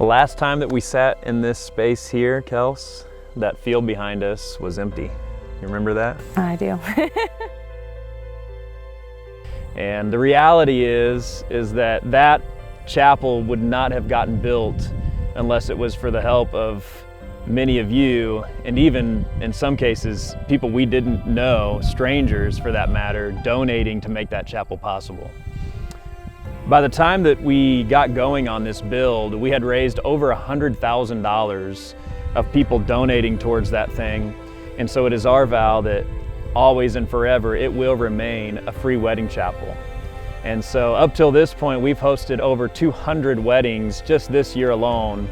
The last time that we sat in this space here, Kels, that field behind us was empty. You remember that? I do. And the reality is that that chapel would not have gotten built unless it was for the help of many of you, and even in some cases, people we didn't know, strangers for that matter, donating to make that chapel possible. By the time that we got going on this build, we had raised over $100,000 of people donating towards that thing. And so it is our vow that always and forever it will remain a free wedding chapel. And so up till this point, we've hosted over 200 weddings just this year alone.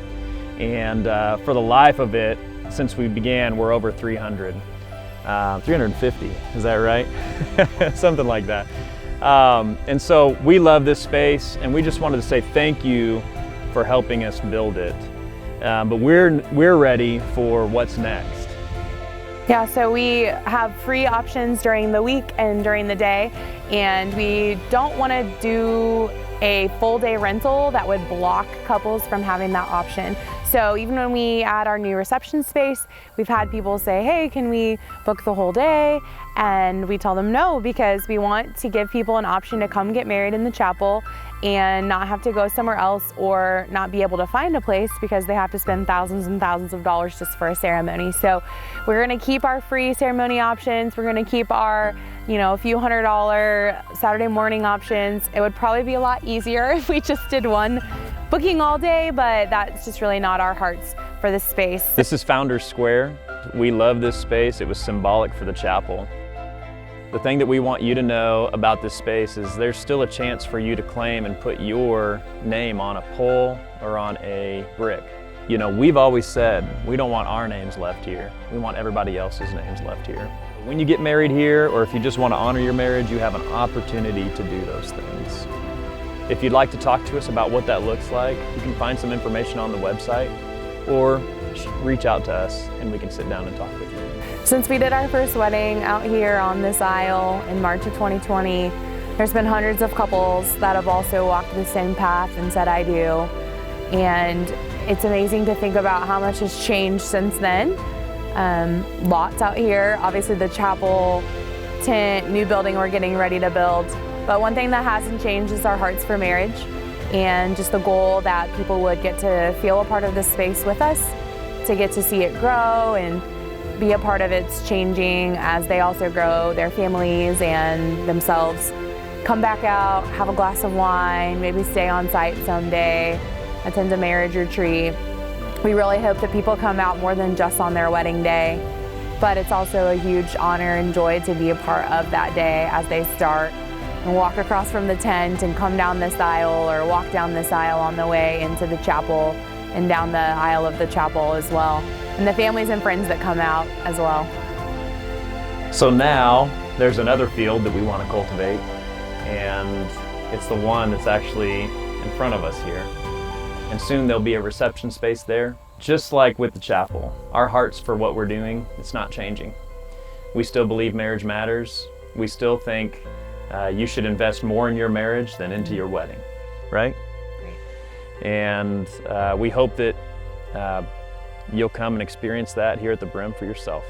And for the life of it, since we began, we're over 300. 350, is that right? Something like that. And so we love this space, and we just wanted to say thank you for helping us build it. But we're ready for what's next. Yeah, so we have free options during the week and during the day, and we don't want to do a full day rental that would block couples from having that option. So even when we add our new reception space, we've had people say, hey, can we book the whole day? And we tell them no, because we want to give people an option to come get married in the chapel and not have to go somewhere else or not be able to find a place because they have to spend thousands and thousands of dollars just for a ceremony. So we're gonna keep our free ceremony options. We're gonna keep our, a few $100 Saturday morning options. It would probably be a lot easier if we just did one booking all day, but that's just really not our hearts for this space. This is Founders Square. We love this space. It was symbolic for the chapel. The thing that we want you to know about this space is there's still a chance for you to claim and put your name on a pole or on a brick. We've always said we don't want our names left here. We want everybody else's names left here. When you get married here, or if you just want to honor your marriage, you have an opportunity to do those things. If you'd like to talk to us about what that looks like, you can find some information on the website, or reach out to us and we can sit down and talk with you. Since we did our first wedding out here on this aisle in March of 2020, there's been hundreds of couples that have also walked the same path and said, I do. And it's amazing to think about how much has changed since then. Lots out here, obviously the chapel, tent, new building we're getting ready to build. But one thing that hasn't changed is our hearts for marriage and just the goal that people would get to feel a part of this space with us, to get to see it grow and be a part of its changing as they also grow their families and themselves. Come back out, have a glass of wine, maybe stay on site someday, attend a marriage retreat. We really hope that people come out more than just on their wedding day, but it's also a huge honor and joy to be a part of that day as they start and walk across from the tent and come down this aisle or walk down this aisle on the way into the chapel and down the aisle of the chapel as well. And the families and friends that come out as well. So now there's another field that we want to cultivate, and it's the one that's actually in front of us here. And soon there'll be a reception space there. Just like with the chapel, our hearts for what we're doing, it's not changing. We still believe marriage matters. We still think you should invest more in your marriage than into your wedding, right? Great. And we hope that you'll come and experience that here at the Brim for yourself.